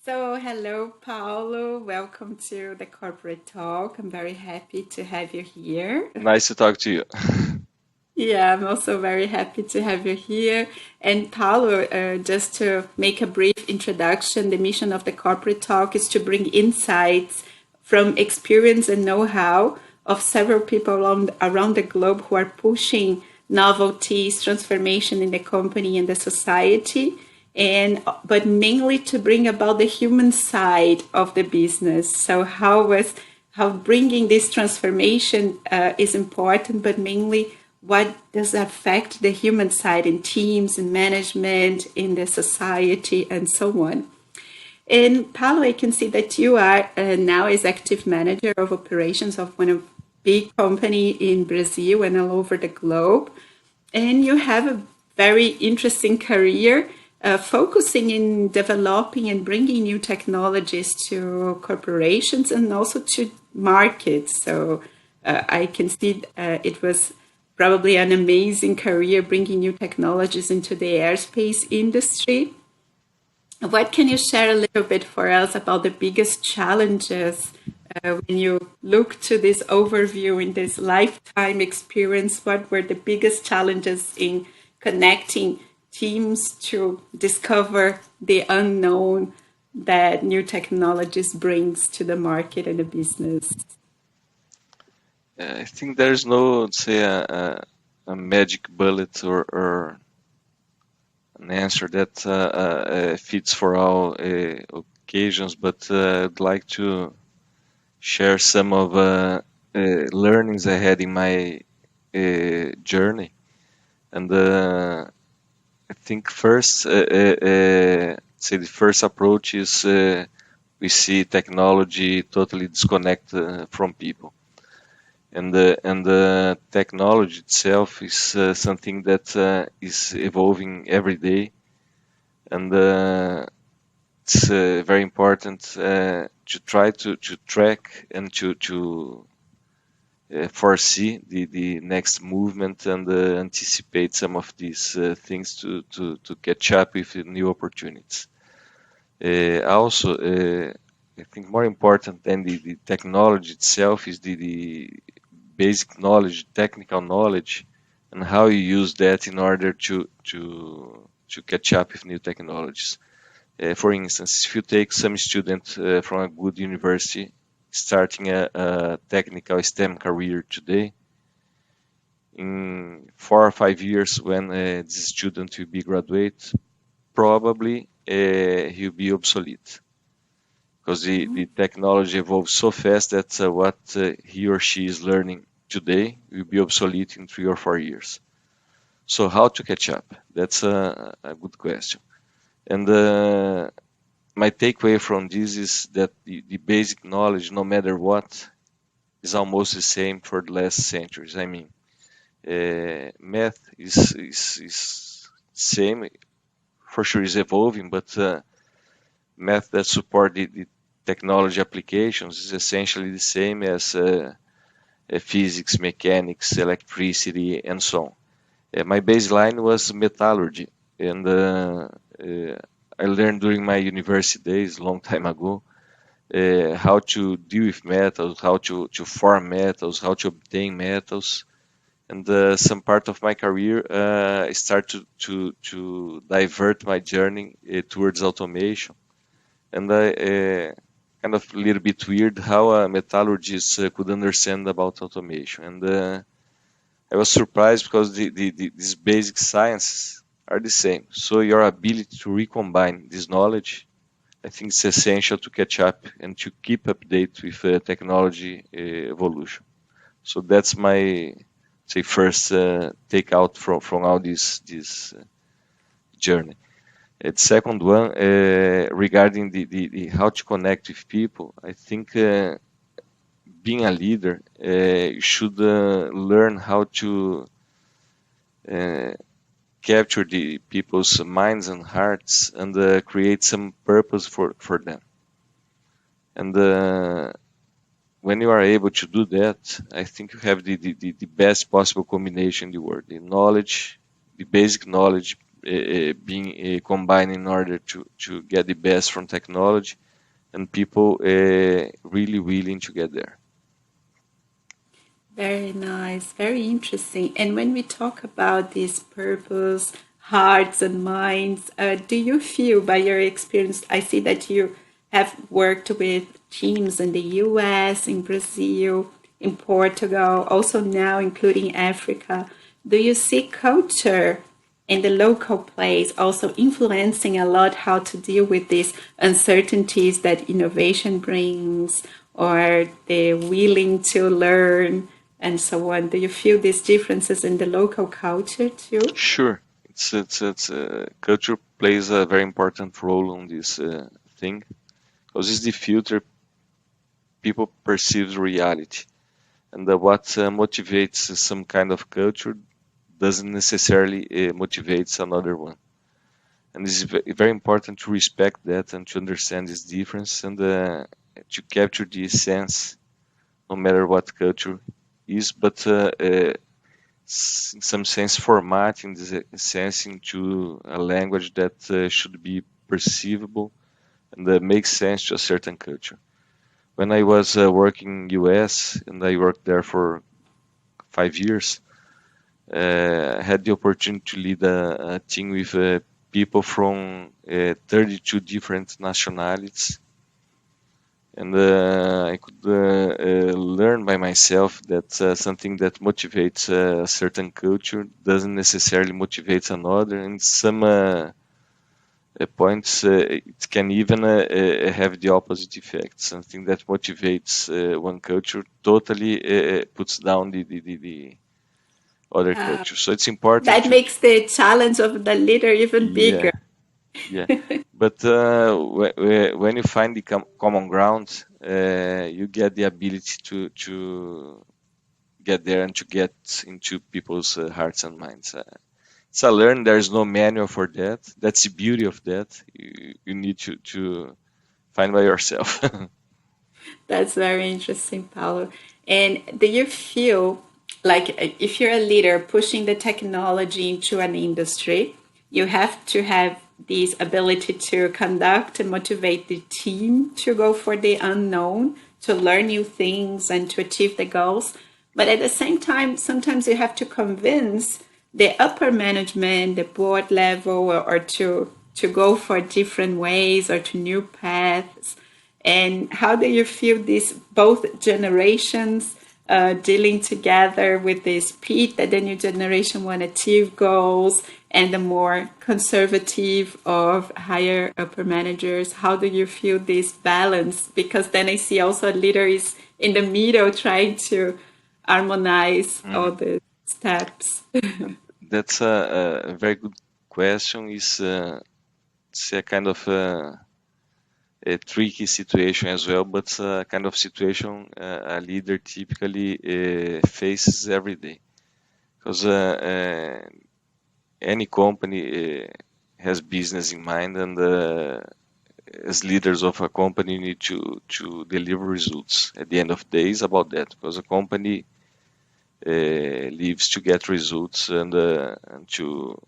Hello, Paulo. Welcome to the Corporate Talk. I'm very happy to have you here. Nice to talk to you. Yeah, I'm also very happy to have you here. And Paulo, just to make a brief introduction, the mission of the Corporate Talk is to bring insights from experience and know-how of several people around the globe who are pushing novelties, transformation in the company and the society, and but mainly to bring about the human side of the business. So how bringing this transformation is important, but mainly what does affect the human side in teams, in management, in the society, and so on. And Paulo, I can see that you are now executive manager of operations of one of big company in Brazil and all over the globe. And you have a very interesting career focusing in developing and bringing new technologies to corporations and also to markets. So I can see it was probably an amazing career bringing new technologies into the airspace industry. What can you share a little bit for us about the biggest challenges when you look to this overview in this lifetime experience? What were the biggest challenges in connecting teams to discover the unknown that new technologies brings to the market and the business? I think there's no, let's say, a magic bullet or an answer that fits for all occasions, but I'd like to share some of learnings I had in my journey. And I think first, say the first approach is we see technology totally disconnected from people. And the technology itself is something that is evolving every day, and it's very important to try to track and to foresee the next movement and anticipate some of these things to catch up with new opportunities. Also, I think more important than the technology itself is the basic knowledge, technical knowledge, and how you use that in order to catch up with new technologies. For instance, if you take some student from a good university starting a technical STEM career today, in 4 or 5 years when this student will be graduate, probably he'll be obsolete because the technology evolves so fast that what he or she is learning today will be obsolete in 3 or 4 years. So how to catch up? That's a good question. And my takeaway from this is that the basic knowledge, no matter what, is almost the same for the last centuries. I mean, math is same, for sure is evolving, but math that support the technology applications is essentially the same as physics, mechanics, electricity, and so on. My baseline was metallurgy, and I learned during my university days, a long time ago, how to deal with metals, how to form metals, how to obtain metals. And some part of my career, I started to divert my journey towards automation. And I kind of a little bit weird how a metallurgist could understand about automation. And I was surprised because these basic sciences are the same. So your ability to recombine this knowledge, I think it's essential to catch up and to keep update with technology evolution. So that's my say first takeout from all this journey. The second one, regarding the how to connect with people, I think being a leader, you should learn how to capture the people's minds and hearts and create some purpose for them. And when you are able to do that, I think you have the best possible combination in the world. The knowledge, the basic knowledge being combined in order to get the best from technology, and people really willing to get there. Very nice, very interesting. And when we talk about this purpose, hearts and minds, do you feel by your experience? I see that you have worked with teams in the US, in Brazil, in Portugal, also now including Africa. Do you see culture in the local place also influencing a lot how to deal with these uncertainties that innovation brings, or the willing to learn and so on? Do you feel these differences in the local culture too? Sure, it's culture plays a very important role on this thing, because it's the filter people perceive reality, and what motivates some kind of culture doesn't necessarily motivates another one. And it's very important to respect that and to understand this difference, and to capture the essence, no matter what culture is, but in some sense formatting this essence into a language that should be perceivable and makes sense to a certain culture. When I was working in US, and I worked there for 5 years, I had the opportunity to lead a team with people from 32 different nationalities, and I could learn by myself that something that motivates a certain culture doesn't necessarily motivate another. And some points, it can even have the opposite effect. Something that motivates one culture totally puts down the other Uh, culture. So it's important that to, makes the challenge of the leader even yeah, bigger. yeah. But when you find the common ground, you get the ability to get there and to get into people's hearts and minds. It's a learn. There's no manual for that. That's the beauty of that. You need to find by yourself. That's very interesting, Paulo. And do you feel like if you're a leader pushing the technology into an industry, you have to have this ability to conduct and motivate the team to go for the unknown, to learn new things and to achieve the goals. But at the same time, sometimes you have to convince the upper management, the board level, or to go for different ways or to new paths. And how do you feel these both generations dealing together with the speed that the new generation want to achieve goals and the more conservative of higher upper managers? How do you feel this balance? Because then I see also a leader is in the middle trying to harmonize all Mhm. the steps. That's a very good question. It's a kind of a tricky situation as well, but a kind of situation a leader typically faces every day. Because any company has business in mind, and as leaders of a company, you need to deliver results. At the end of the day, it's about that, because a company lives to get results, and to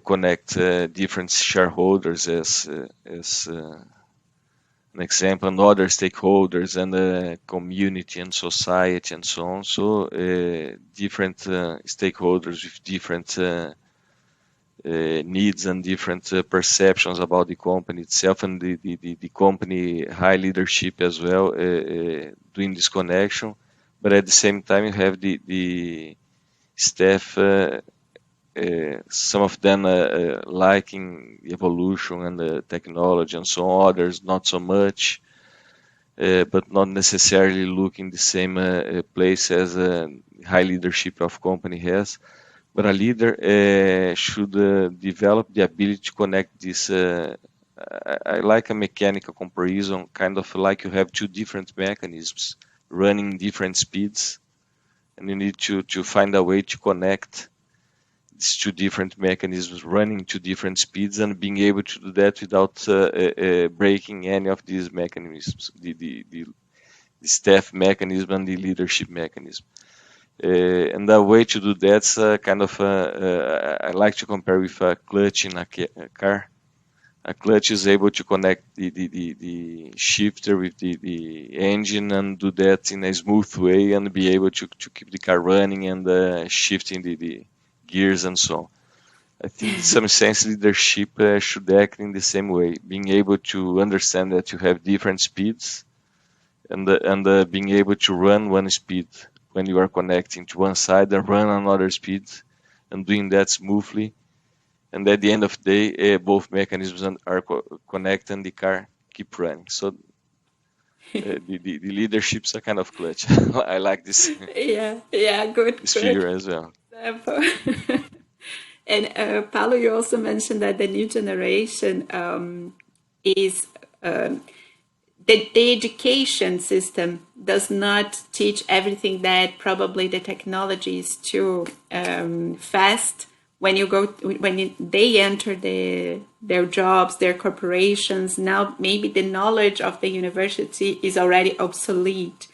connect different shareholders as an example, and other stakeholders, and the community and society and so on. So different stakeholders with different needs and different perceptions about the company itself, and the company high leadership as well, doing this connection. But at the same time, you have the staff, some of them liking evolution and the technology and so on, others not so much, but not necessarily looking the same place as a high leadership of company has. But a leader should develop the ability to connect this. I like a mechanical comparison, kind of like you have two different mechanisms running different speeds, and you need to find a way to connect these two different mechanisms running to different speeds, and being able to do that without breaking any of these mechanisms, the staff mechanism and the leadership mechanism. And the way to do that's kind of I like to compare with a clutch in a car. A clutch is able to connect the shifter with the engine and do that in a smooth way and be able to keep the car running and shifting the gears and so on. I think in some sense leadership should act in the same way, being able to understand that you have different speeds and being able to run one speed when you are connecting to one side and run another speed and doing that smoothly. And at the end of the day, both mechanisms are connected and the car keep running. So the leadership's a kind of clutch. I like this, Yeah, yeah, good, this good figure as well. example. And Paulo, you also mentioned that the new generation is the education system does not teach everything that probably the technology is too fast. When you go, they enter their jobs, their corporations, now maybe the knowledge of the university is already obsolete.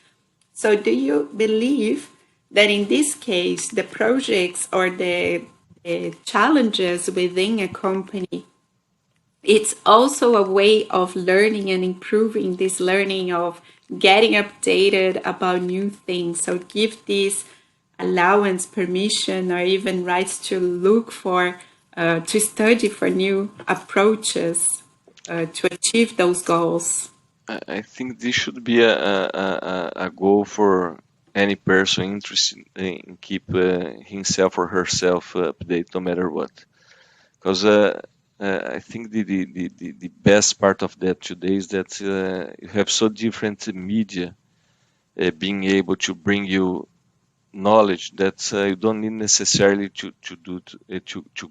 So, do you believe that in this case, the projects or the challenges within a company, it's also a way of learning and improving this learning of getting updated about new things? So, give this allowance, permission, or even rights to look for, to study for new approaches to achieve those goals. I think this should be a goal for any person interested in keep himself or herself updated no matter what. Because I think the best part of that today is that you have so different media being able to bring you knowledge that you don't need necessarily to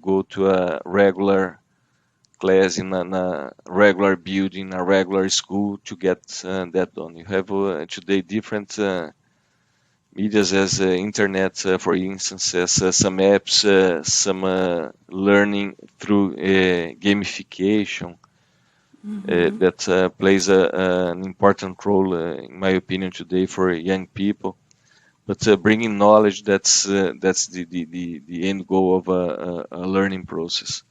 go to a regular class in a regular building, a regular school to get that done. You have today different medias as internet, for instance, as some apps, some learning through gamification that plays an important role, in my opinion, today for young people. But bringing knowledge, that's the end goal of a learning process.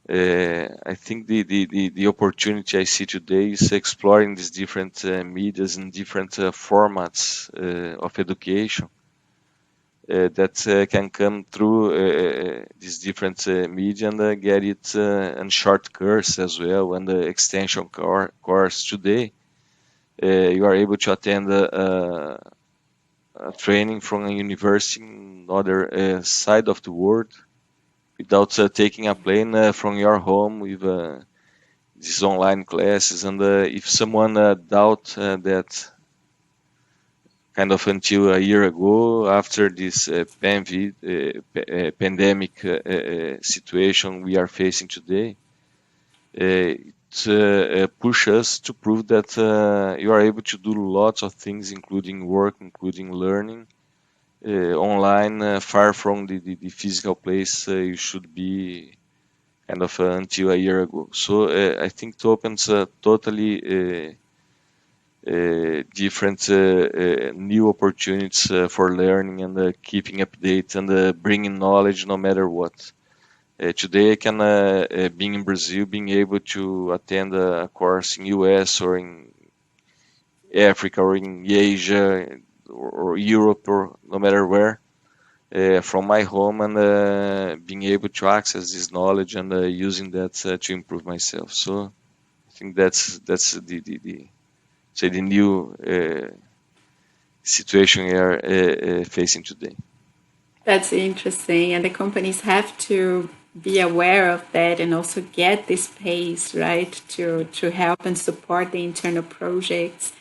I think the opportunity I see today is exploring these different medias and different formats of education that can come through these different media and get it in short course as well and the extension course today. You are able to attend a training from a university in other side of the world without taking a plane from your home with these online classes. And if someone doubt that kind of until a year ago, after this pandemic situation we are facing today, it pushes us to prove that you are able to do lots of things, including work, including learning, online, far from the physical place you should be kind of until a year ago. So I think it opens totally different new opportunities for learning and keeping updates and bringing knowledge no matter what. Today I can, being in Brazil, being able to attend a course in US or in Africa or in Asia or Europe or no matter where, from my home and being able to access this knowledge and using that to improve myself. So I think that's the say the new situation we are facing today. That's interesting. And the companies have to be aware of that and also get this pace, right, to help and support the internal projects.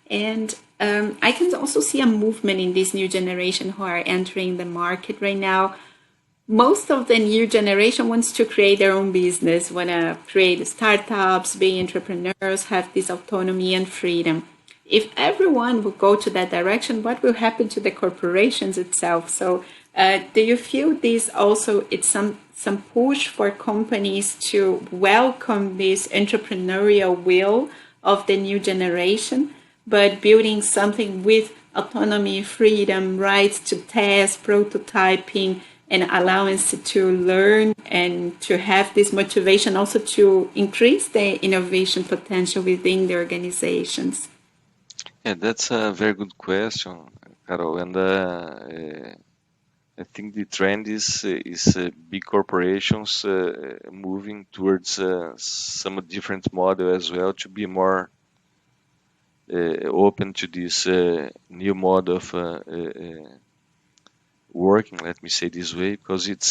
And I can also see a movement in this new generation who are entering the market right now. Most of the new generation wants to create their own business, want to create startups, be entrepreneurs, have this autonomy and freedom. If everyone would go to that direction, what will happen to the corporations itself? So, do you feel this also? It's some push for companies to welcome this entrepreneurial will of the new generation, but building something with autonomy, freedom, rights to test, prototyping, and allowance to learn and to have this motivation also to increase the innovation potential within the organizations? Yeah, that's a very good question, Carol. And I think the trend is big corporations moving towards some different model as well to be more open to this new mode of working. Let me say this way, because it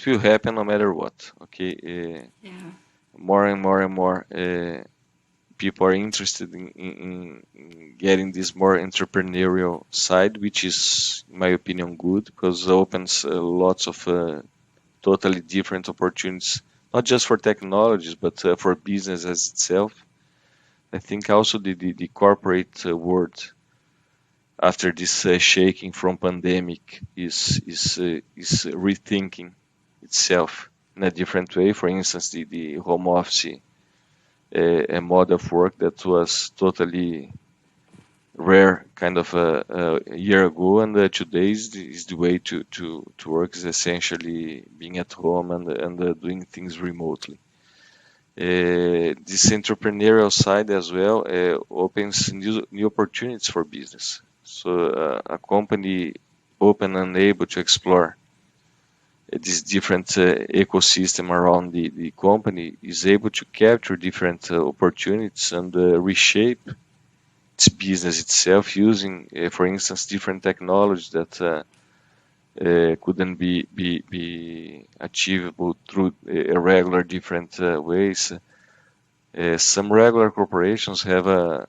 will happen no matter what. Okay, Yeah. more and more and more people are interested in getting this more entrepreneurial side, which is, in my opinion, good because it opens lots of totally different opportunities, not just for technologies, but for business as itself. I think also the corporate world after this shaking from pandemic is rethinking itself in a different way. For instance, the home office a mode of work that was totally rare kind of a year ago, and today is the way to work is essentially being at home and doing things remotely. This entrepreneurial side as well opens new opportunities for business. So a company open and able to explore this different ecosystem around the company is able to capture different opportunities and reshape its business itself using, for instance, different technologies that couldn't be achievable through regular different ways. Some regular corporations have a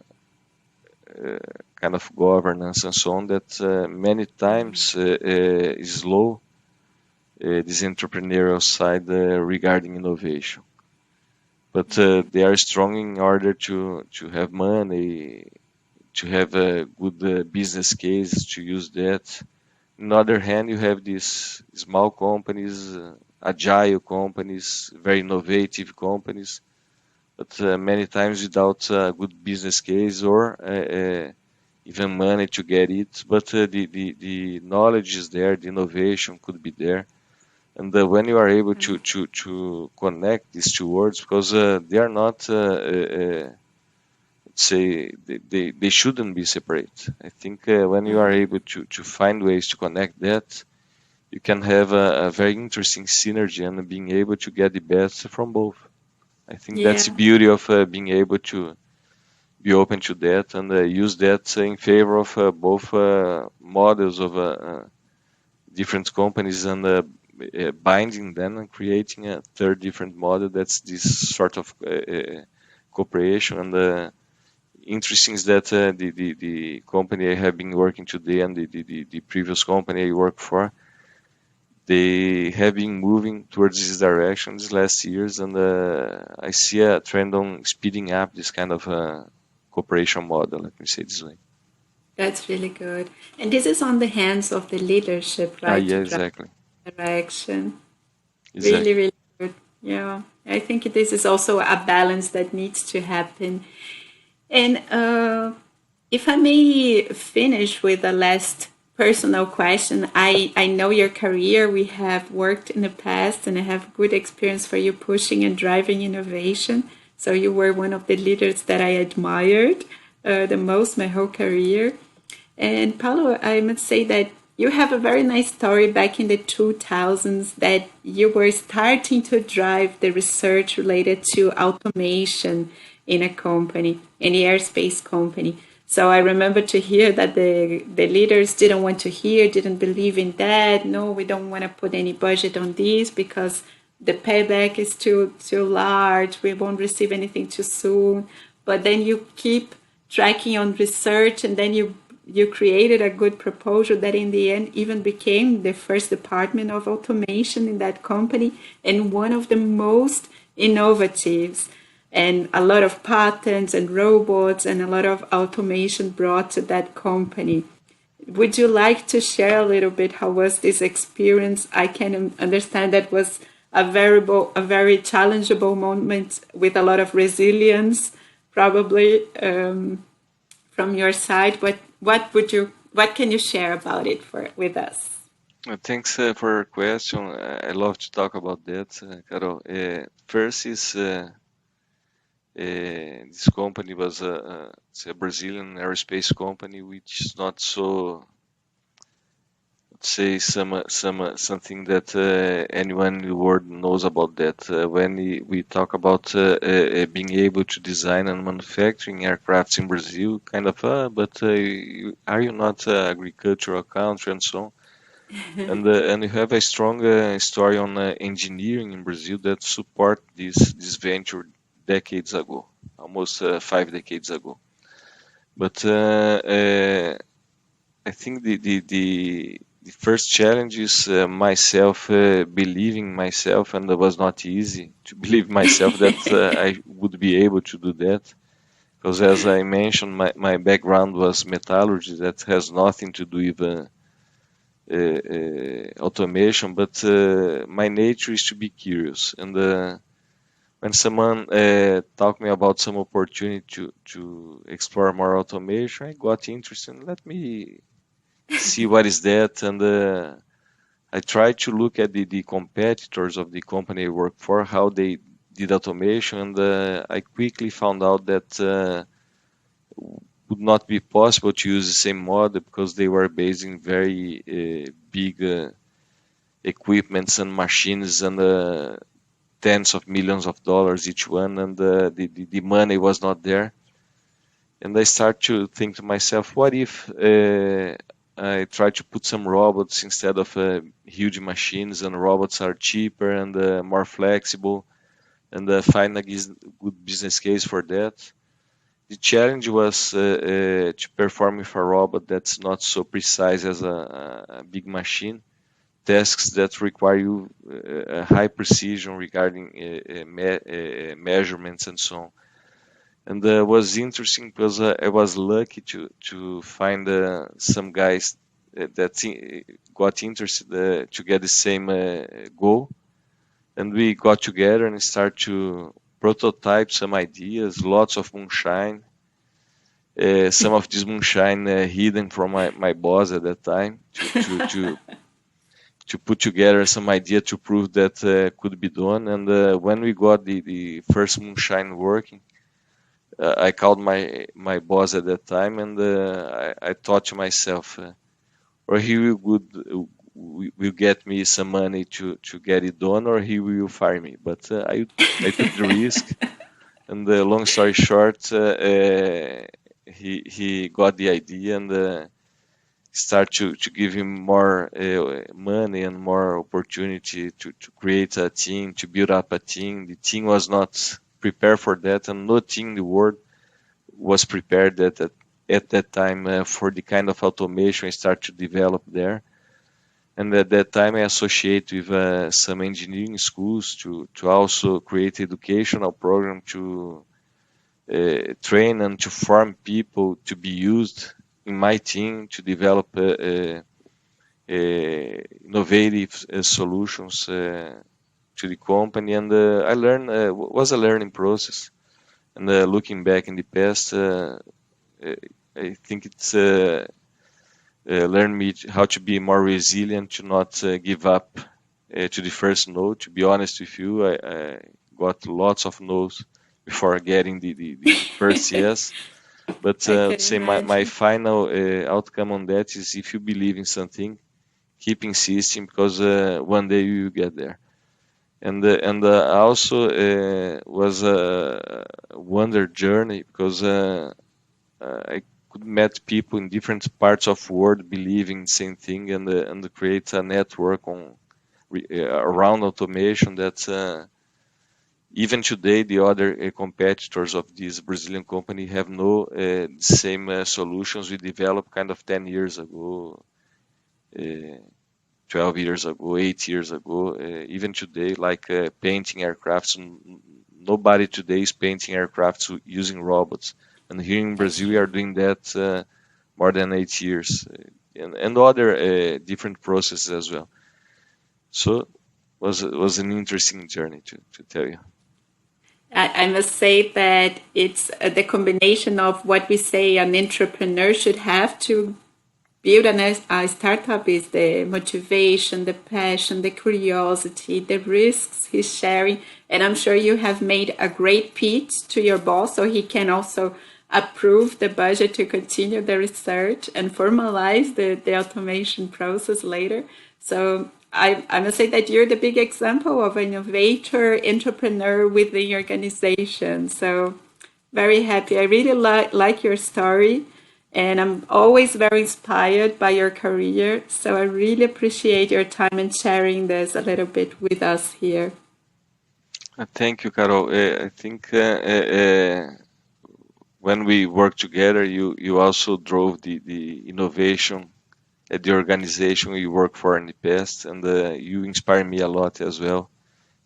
kind of governance and so on that many times is slow this entrepreneurial side regarding innovation. But they are strong in order to have money, to have a good business case to use that. On the other hand, you have these small companies, agile companies, very innovative companies, but many times without a good business case or even money to get it. But the knowledge is there, the innovation could be there. And when you are able to connect these two words, because they are not, say, they shouldn't be separate. I think when you are able to find ways to connect that, you can have a very interesting synergy and being able to get the best from both. I think that's the Yeah. beauty of being able to be open to that and use that in favor of both models of different companies and binding them and creating a third different model that's this sort of cooperation. And interesting is that the company I have been working today and the previous company I worked for, they have been moving towards this direction these last years, and I see a trend on speeding up this kind of cooperation model, let me say this way. That's really good. And this is on the hands of the leadership, Ah, right, yeah, to drive exactly. direction. Really, Exactly. really good. Yeah. I think this is also a balance that needs to happen. And if I may finish with a last personal question, I know your career. We have worked in the past, and I have good experience for you pushing and driving innovation. So you were one of the leaders that I admired the most my whole career. And Paulo, I must say that you have a very nice story back in the 2000s that you were starting to drive the research related to automation in a company, in the airspace company. So I remember to hear that the leaders didn't want to hear, didn't believe in that. No, we don't want to put any budget on this because the payback is too large. We won't receive anything too soon. But then you keep tracking on research, and then you created a good proposal that in the end even became the first department of automation in that company and one of the most innovatives, and a lot of patents and robots and a lot of automation brought to that company. Would you like to share a little bit how was this experience? I can understand that was a very challengeable moment with a lot of resilience, probably from your side, what can you share about it with us? Thanks for your question. I love to talk about that, Carol. First is this company was it's a Brazilian aerospace company, which is not so, let's say, something that anyone in the world knows about that. When we talk about being able to design and manufacturing aircrafts in Brazil, kind of, but are you not an agricultural country and so on? And you have a strong story on engineering in Brazil that support this venture decades ago, almost 5 decades ago. But I think the first challenge is myself believing myself, and it was not easy to believe myself that I would be able to do that. Because as I mentioned, my background was metallurgy, that has nothing to do with automation, but my nature is to be curious. And when someone talked me about some opportunity to explore more automation, I got interested. Let me see what is that. And I tried to look at the competitors of the company I work for, how they did automation, and I quickly found out that would not be possible to use the same model because they were based in very big equipments and machines and tens of millions of dollars each one, and the money was not there. And I start to think to myself, what if I try to put some robots instead of huge machines, and robots are cheaper and more flexible, and find a good business case for that. The challenge was to perform with a robot that's not so precise as a big machine, tasks that require you a high precision regarding measurements and so on. And was interesting because I was lucky to find some guys that got interested to get the same goal, and we got together and start to prototype some ideas, lots of moonshine. Some of this moonshine hidden from my boss at that time to put together some idea to prove that could be done. And when we got the first moonshine working, I called my boss at that time, and I thought to myself, or he will get me some money to get it done, or he will fire me. But I took the risk, and long story short, he got the idea and start to give him more money and more opportunity to create a team, to build up a team. The team was not prepared for that, and no team in the world was prepared at that time for the kind of automation I start to develop there. And at that time, I associate with some engineering schools to also create educational program to train and to form people to be used in my team to develop innovative solutions to the company. And I learned was a learning process. And looking back in the past, I think it's learned me how to be more resilient, to not give up to the first no. To be honest with you, I got lots of no's before getting the first yes. But I can say my imagine. final outcome on that is, if you believe in something, keep insisting, because one day you will get there. And also was a wonder journey, because I could met people in different parts of world believing the same thing, and create a network around automation that even today the other competitors of this Brazilian company have no same solutions we developed kind of 10 years ago, 12 years ago, 8 years ago. Even today, like painting aircrafts, nobody today is painting aircrafts using robots. And here in That's Brazil, we true. are doing that more than 8 years, and other different processes as well. So was an interesting journey to tell you. I must say that it's the combination of what we say an entrepreneur should have to build a startup is the motivation, the passion, the curiosity, the risks he's sharing. And I'm sure you have made a great pitch to your boss so he can also approve the budget to continue the research and formalize the automation process later. So I must say that you're the big example of an innovator, entrepreneur within your organization. So very happy. I really like your story, and I'm always very inspired by your career. So I really appreciate your time and sharing this a little bit with us here. Thank you, Carol. I think when we worked together, you also drove the innovation at the organization you work for in the past, and you inspire me a lot as well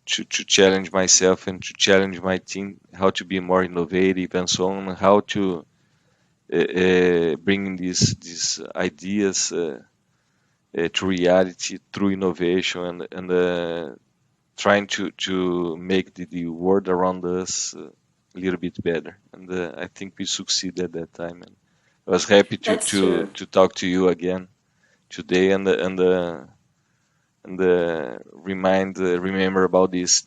to challenge myself and to challenge my team how to be more innovative and so on, how to bring these ideas to reality through innovation and trying to make the world around us a little bit better. And I think we succeeded at that time. And I was happy That's true. to talk to you again today and remember about these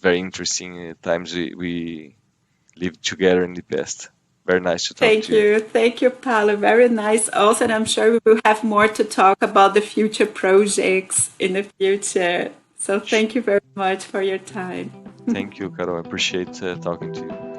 very interesting times we lived together in the past. Very nice to talk Thank to you. you. Thank you, Paulo. Very nice. Also, and I'm sure we will have more to talk about the future projects in the future. So thank you very much for your time. Thank you, Carol. I appreciate talking to you.